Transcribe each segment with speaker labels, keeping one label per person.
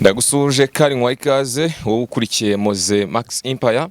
Speaker 1: Ndagusuje Kari Nwaikaze wowe ukurikiye Moze Max Empire.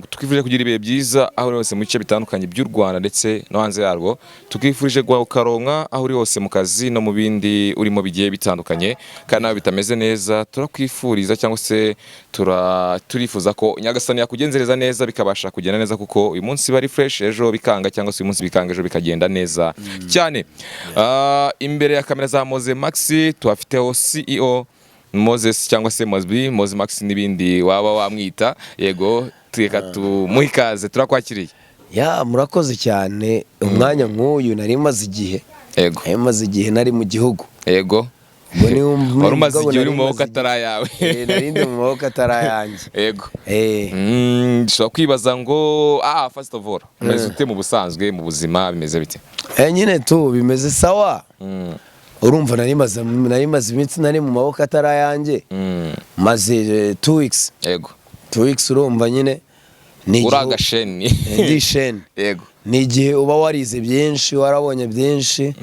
Speaker 1: Tukifurije kugira ibihe byiza aho uri hose mu bice bitandukanye by'u Rwanda ndetse no hanze yarwo. Tukifurije gwa ukaronka aho uri hose mu kazi no mu bindi urimo bigiye bitandukanye, kandi nawe bitameze neza turakwifuriza cyangwa se turifuza ko Nyagasani yakugenzereza neza bikabasha kugenda neza, kuko uyu munsi bari fresh, ejo bikanga, cyangwa se uyu munsi bikanga ejo bikagenda neza cyane. Imbere ya kamera za Moze Max tuhafiteho CEO Moses cyangwa se Mosby, Moze Max n'ibindi waba wamwita. Yego, tweka tumuhikaze, turakwakiriye.
Speaker 2: Ya murakoze cyane. Umwanya nk'uyu nari maze igihe.
Speaker 1: Yego,
Speaker 2: maze igihe nari mu gihugu.
Speaker 1: Yego, wari umaze igihe uri mu maboko atari ayawe.
Speaker 2: Narindi mu maboko atari ayanjye.
Speaker 1: Yego. Dushobora kwibaza ngo first of all, umeze ute mu busanzwe, mu buzima bimeze bite?
Speaker 2: Nyine tu bimeze sawa. Urumva nari maze iminsi nari mu maboko atari ayanjye. Maze 2 weeks.
Speaker 1: Yego.
Speaker 2: 2 weeks urumva nyine ni
Speaker 1: uragasheni.
Speaker 2: Ndi sheni.
Speaker 1: Yego.
Speaker 2: Ni igihe uba warize byinshi, warabonye byinshi.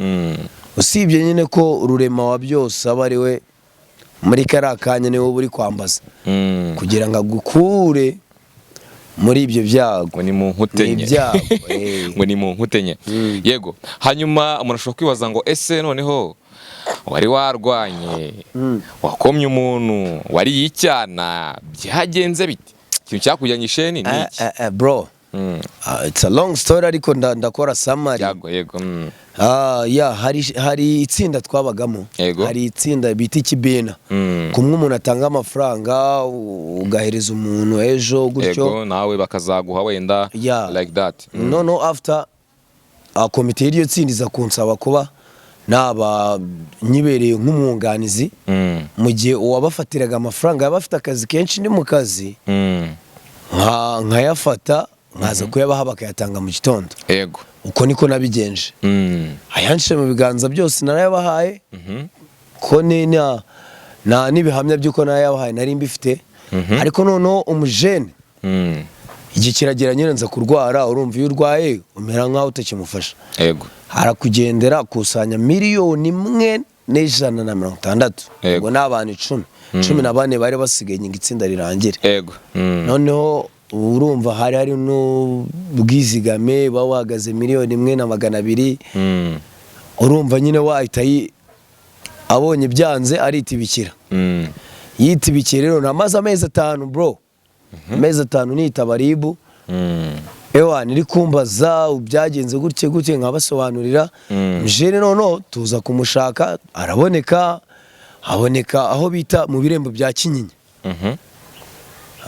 Speaker 2: Usibye nyine ko ururema wa byose aba ari we muri karakanya niwe uri kwambaza. Kugira ngo agukure muri ibyo byago.
Speaker 1: Ngo ni mu nkutenye. Ngo ni mu nkutenye. Yego. Hanyuma umuntu ashobora kwibaza ngo ese noneho wari warwanye, wakomye umuntu, wari yicyana, byagenze bite? Ikintu cyakujyanye isheni ni iki?
Speaker 2: Bro, it's a long story ariko ndakora summary.
Speaker 1: Yego.
Speaker 2: Hari itsinda twabagamo. Hari itsinda bita ikibina. Kumwe umuntu atanga amafaranga ugahereza umuntu ejo gutyo.
Speaker 1: Yego, nawe bakazaguha wenda like that.
Speaker 2: No, after komite y'iryo tsinda iza kunsaba kuba naba nyibereye nk'umwunganizi mu gihe uwabafatiraga amafaranga yabafite akazi kenshi ndi mu kazi, nkayafata nkaza kuyabaha bakayatanga mu gitondo.
Speaker 1: Yego.
Speaker 2: Uko niko nabigenje. Ayanshe mu biganza byose narayabahaye. Ko n'ibihamya by'uko narayabahaye nari mbifite. Ariko noneho umujene igihe kiragera nyine nza kurwara. Urumva iyo urwaye umera nkaho utakimufasha.
Speaker 1: Yego.
Speaker 2: Harakugendera kusanya miliyoni 1,160. Ubwo n'abantu 14 bari basigaye ngo itsinda rirangire.
Speaker 1: Yego.
Speaker 2: Noneho urumva hari n'ubwizigame bawagaze 1,200,000. Urumva nyine wahita abonye byanze aritibikira. Yitibikira rero namaze amezi 5 bro. Amezi 5 nitaba ribu. Ewa niri kumbaza byagenze gutye nkabasobanurira. Mjene noneho tuza kumushaka, araboneka aho bita mu birembo bya Kinyinya.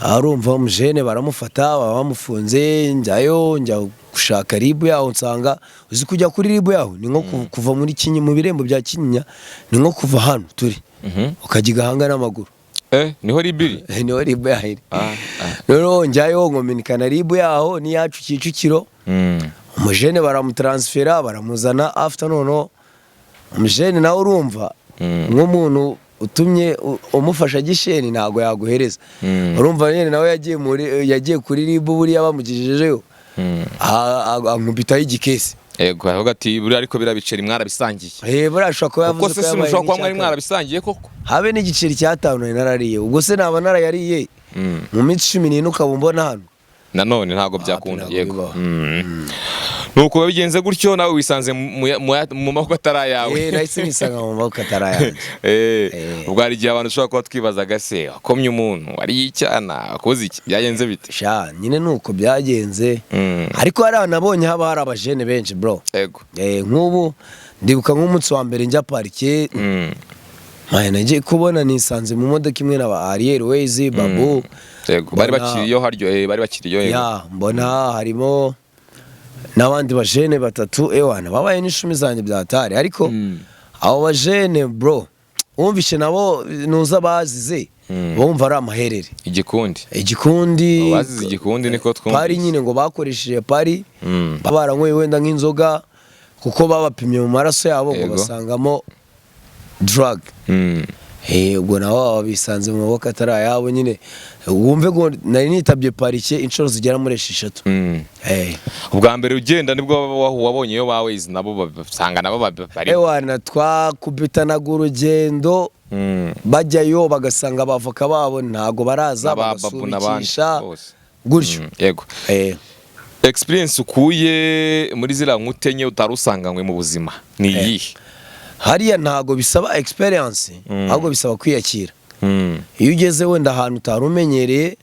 Speaker 2: Arumva mjene baramufata bamufunze, njya gushaka ribu yaho nsanga uzi kujya kuri ribu yaho ni nko kuva muri Kinyinya mu birembo bya Kinyinya, ni nko kuva hano turi ukagigahanga n'amaguru.
Speaker 1: Niho ribiri.
Speaker 2: Niho ribu yahiri. Rero njyayo ngomenikana ribu yaho ni yacu Kicukiro. Umujene baramutransfera baramuzana after noneho umujene nawe urumva nk'umuntu utumye umufasha gisheni ntago yaguhereza. Urumva nyene nawe yagiye kuri ribu buri yabamugijejeyo ankubitaho igikesi.
Speaker 1: Yego, aho gati buri ariko birabiceri mwarabisangiye.
Speaker 2: Burashaka ko yavuze
Speaker 1: ko yabaye. Ko mwari mwarabisangiye koko.
Speaker 2: Habe n'igiceri cya 5 narariye. Ubwo se naba narayariye mu minsi 10 ukabumbona hano.
Speaker 1: Nanone ntago byakunda. Yego. Nuko babigenze gutyo nawe wisanze mu maboko atari yawe.
Speaker 2: Nahise nisanga mu maboko atari yawe.
Speaker 1: Ubwo hari igihe abantu ushobora kuba twibazaga se wakomye umuntu wari yicyana akoze iki, byagenze bite?
Speaker 2: Nyine nuko byagenze. Ariko hari anabonye haba hari abajene benshi bro.
Speaker 1: Yego.
Speaker 2: Nk'ubu ndibuka nk'umunsi wa mbere njya parike. Nagiye kubona nisanze mu modoka imwe na ba Ariel Ways Babu.
Speaker 1: Yego, bari bakiriyo haryo, bari bakiriyo.
Speaker 2: Ya mbona harimo n'abandi bajene batatu ewana babaye n'ishumi zanjye byatari. Ariko abo bajene bro umvishe nabo nuza bazize bumva ari amaherere. Igikundi
Speaker 1: bazize igikundi niko twumva.
Speaker 2: Pari nyine ngo bakoresheje pari babaranyweye wenda nk'inzoga kuko babapimye mu maraso yabo ngo basangamo drug. Ubwo nabo bisanze mu maboko atari ayabo nyine. Wumve ngo nari nitabye parike inshuro zigera muri 6.
Speaker 1: Ubwa mbere ugenda nibwo wabonye yo bawe nabo basanga nabo bari.
Speaker 2: Ewana twakubitanaga urugendo bajyayo bagasanga abavoka babo ntago baraza
Speaker 1: Abababu n'abandi
Speaker 2: bagasubikisha
Speaker 1: bose.
Speaker 2: gutyo.
Speaker 1: Yego. Experience ukuye muri ziriya nkutenye utari usanganywe mu buzima ni iyihe?
Speaker 2: Hariya ntago bisaba experience ahubwo bisaba kwiyakira. Iyo ugeze wenda ahantu utari umenyereye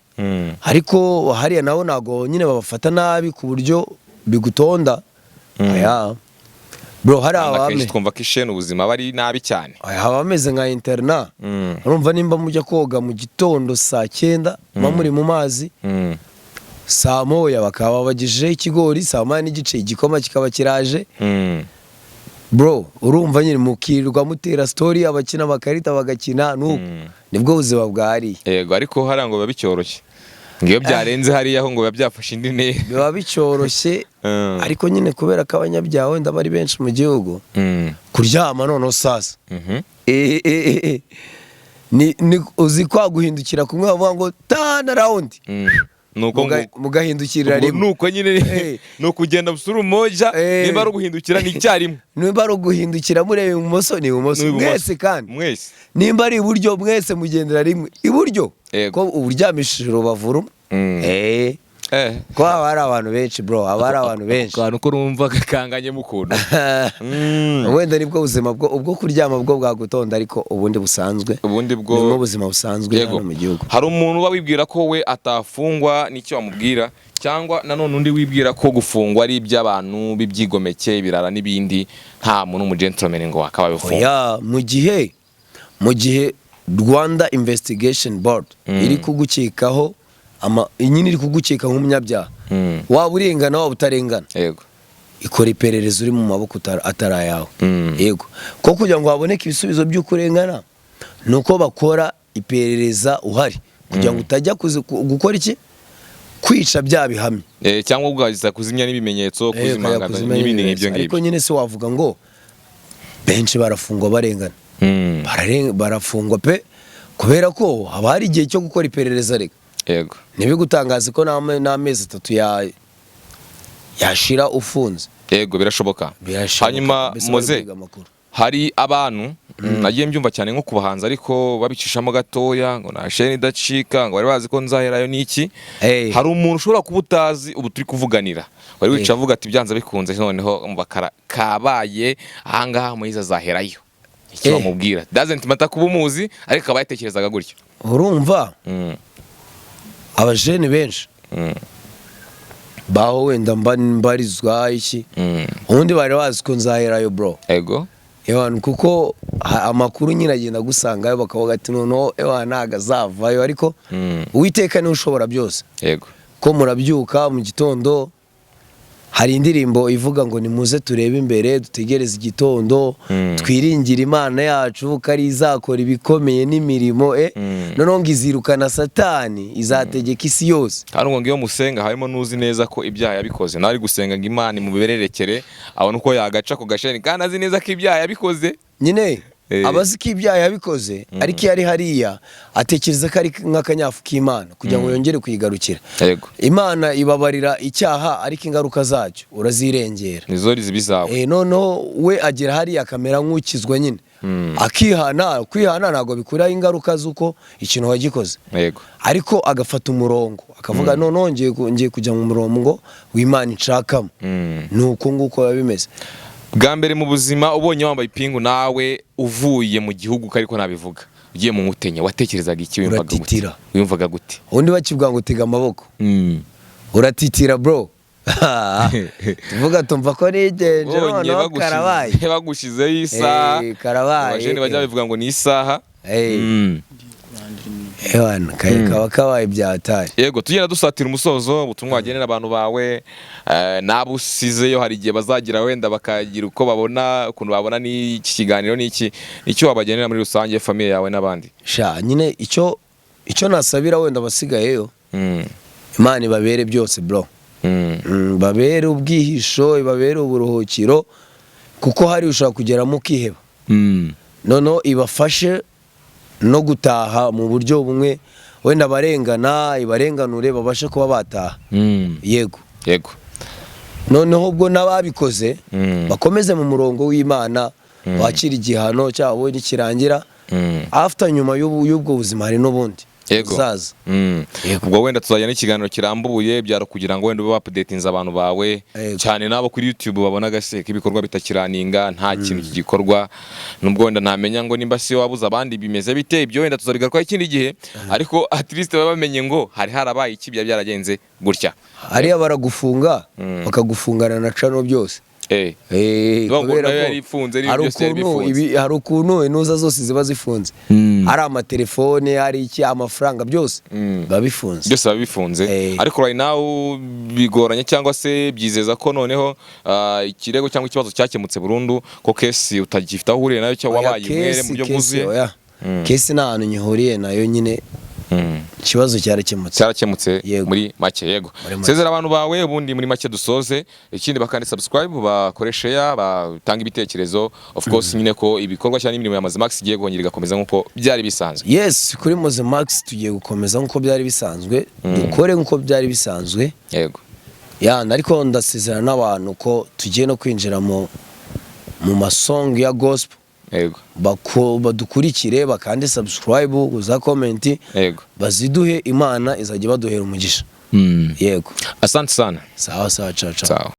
Speaker 2: ariko hariya naho ntago nyine babafata nabi ku buryo bigutonda. Aya bro, hari abame
Speaker 1: twumva ko ishene ubuzima bari nabi cyane.
Speaker 2: haba ameze nka interna. Urumva nimba mujya koga mu gitondo saa 9 muri mu mazi, saa moya bakaba bagijeho ikigori, saa moya n'igice igikoma kikaba kiraje. Bro, urumva nyine mukirirwa mutera story, abakina bakarita bagakina nuko nibwo buzima bwari.
Speaker 1: Yego, ariko hariya ngo biba bicyoroshye. Ngiyo byarenze hariya aho ngo biba byafashe indi ntera.
Speaker 2: Biba bicyoroshye ariko nyine kubera ko abanyabyaha wenda bari benshi mu gihugu, kuryama noneho sasa ni uzi kwa guhindukira kumwe bavuga ngo tana round
Speaker 1: nuko
Speaker 2: mugahindukirira rimwe,
Speaker 1: nuko nyine no kugenda busuru umoja, niba ari guhindukira ni icyarimwe,
Speaker 2: niba ari guhindukira murebe ibumoso ni ibumoso mwese, kandi
Speaker 1: mwese
Speaker 2: nimba ari iburyo mwese mugendera rimwe iburyo, ko uburyamishije rubavu rumwe. Ko haba hari abantu benshi bro, haba hari abantu benshi,
Speaker 1: kandi uko urumva kakanganye mukunda.
Speaker 2: Wenda nibwo buzima ubwo kuryama bwo bwagutonda, ariko ubundi busanzwe,
Speaker 1: ubundi bwo
Speaker 2: nibwo buzima busanzwe hano mu gihugu.
Speaker 1: Hari umuntu uba wibwira ko we atafungwa n'icyo wamubwira, cyangwa nanone undi wibwira ko gufungwa ari iby'abantu bibyigomeke, birara n'ibindi, nta muntu mu gentleman ngo akabaye ufungwa.
Speaker 2: Mu gihe Rwanda Investigation Board iri kugukekaho nyine iri kugukeka nk'umunyabyaha, waba urengana waba utarengana,
Speaker 1: yego,
Speaker 2: ikora iperereza uri mu maboko atari ayawe. Yego, ko kugira ngo haboneke ibisubizo by'ukurengana nuko bakora iperereza uhari, kugira ngo utajya gukora iki, kwica bya bihamye,
Speaker 1: cyangwa ugaza kuzimya n'ibimenyetso, kuzimangana n'ibindi nk'ibyo ngibyo.
Speaker 2: Ariko nyine se wavuga ngo benshi barafungwa barengana, barafungwa pe, kubera ko haba hari igihe cyo gukora iperereza. Reka
Speaker 1: yego,
Speaker 2: ntibigutangaze ko n'amezi 3 yashira ufunze.
Speaker 1: Yego, birashoboka. Hanyuma Moze, hari abantu nagiye mbyumva cyane nko kubahanza ariko babicishamo gatoya ngo nashene idacika, ngo bari bazi ko nzaherayo n'iki. Hari umuntu ushobora kuba utazi ubu turi kuvuganira, wari wica avuga ati byanza bikunze noneho mbakara kabaye ahangaha Moise azaherayo. Icyo bamubwira doesn't matter kuba umuzi, ariko abayetekerezaga gutyo.
Speaker 2: Urumva abajene benshi baho wenda mbarizwa iki, ubundi bari bazi ko nzaherayo bro.
Speaker 1: Yego,
Speaker 2: kuko amakuru nyine agenda gusangayo, bakavuga ati noneho ntago azavayo, ariko Uwiteka niwe ushobora byose.
Speaker 1: Yego,
Speaker 2: ko murabyuka mu gitondo, hari indirimbo ivuga ngo nimuze turebe imbere dutegereze igitondo, twiringire Imana yacu ko ari izakora ibikomeye n'imirimo, noneho ngo izirukana Satani, izategeka isi yose.
Speaker 1: kandi ngo ngiyo musenga harimo nuzi neza ko ibyaha yabikoze, nawe ari gusenga ngo Imana imubererekere abone uko yagaca ku gasheni, kandi azi neza ko ibyaha yabikoze.
Speaker 2: Nyine abazi ko ibyaha yabikoze, ariko iyo ari hariya atekereza ko ari nk'akanyafu k'Imana kugira ngo yongere kuyigarukira.
Speaker 1: Yego,
Speaker 2: Imana ibabarira icyaha, ariko ingaruka zacyo urazirengera,
Speaker 1: nizo zibizawe.
Speaker 2: noneho we agira hariya akamera nk'ukizwa nyine, akihana. Kwihana ntabwo bikuraho ingaruka z'uko ikintu wagikoze.
Speaker 1: Yego,
Speaker 2: ariko agafata umurongo akavuga noneho ngiye kujya mu murongo w'Imana inshakamo. nuko nguko biba bimeze.
Speaker 1: Bwa mbere mu buzima ubonye wambaye ipingu nawe uvuye mu gihugu ariko nabivuga, ugiye mu Nkutenye, watekerezaga iki? Wiyumvaga gute?
Speaker 2: Ubundi bakivuga ngo tega amaboko, uratitira bro. Tuvuga tumva ko nigenje noneho karabaye,
Speaker 1: bagushizeho isaha,
Speaker 2: karabaye.
Speaker 1: abajene bajya bivuga ngo ni isaha.
Speaker 2: Kaba kabaye byatari.
Speaker 1: Yego, tugenda dusatira umusozo, ubutumwa wagenera abantu bawe, nabo usizeyo hari igihe bazagira wenda bakagira uko babona, ukuntu babona n'iki kiganiro n'iki, icyo wabagenera muri rusange, famille yawe n'abandi.
Speaker 2: Nyine icyo nasabira wenda basigayeyo, Imana ibabere byose bro. Babere ubwihisho, ibabere uburuhukiro, kuko hari ushaka kugeramo ukiheba. Noneho ibafashe no gutaha mu buryo bumwe, wenda barengana ibarenganure babashe kuba bataha. Yego, noneho ubwo n'ababikoze bakomeze mu murongo w'Imana, wakira igihano cyabo nikirangira after nyuma y'ubwo buzima hari n'ubundi uzaza.
Speaker 1: Ubwo wenda tuzajya n'ikiganiro kirambuye byaro kugira ngo wenda ube updatinze abantu bawe cyane nabo kuri YouTube babona gaseka ibikorwa bitakiraninga nta kintu kigikorwa, nubwo wenda ntamenya ngo nimba si wabuza abandi bimeze bite, ibyo wenda tuzabigaruka ikindi gihe, ariko at least baba bamenye ngo hari harabaye iki byaragenze gutya.
Speaker 2: Hariya baragufunga bakagufungana na channel byose. Hari ukuntu inuza zose ziba zifunze, hari amatelefone, hari iki, amafaranga byose biba bifunze,
Speaker 1: ariko right now bigoranye cyangwa se byizeza ko noneho ikirego cyangwa ikibazo cyakemutse burundu, ko kesi utagifite aho uhuriye nayo cyangwa wabaye umwere mu byo bwuzuye.
Speaker 2: Kesi nta hantu nyihuriye nayo nyine, ikibazo
Speaker 1: cyarakemutse muri make. Yego, sezera abantu bawe ubundi muri make dusoze, ikindi bakandi subscribe, bakore share, batanga ibitekerezo, of course nyine ko ibikorwa cyane imirimo ya Mazimax igiye guhongera igakomeza nkuko byari bisanzwe.
Speaker 2: Yes, kuri Mazimax tugiye gukomeza nkuko byari bisanzwe, dukore nkuko byari bisanzwe.
Speaker 1: Yego,
Speaker 2: ariko ndasezera n'abantu ko tugiye no kwinjira mu masong ya gospel.
Speaker 1: Yego,
Speaker 2: badukurikire, bakande subscribe, uza comment, baziduhe, Imana izajya baduhera umugisha. Yego,
Speaker 1: asante sana.
Speaker 2: Sawa, ciao.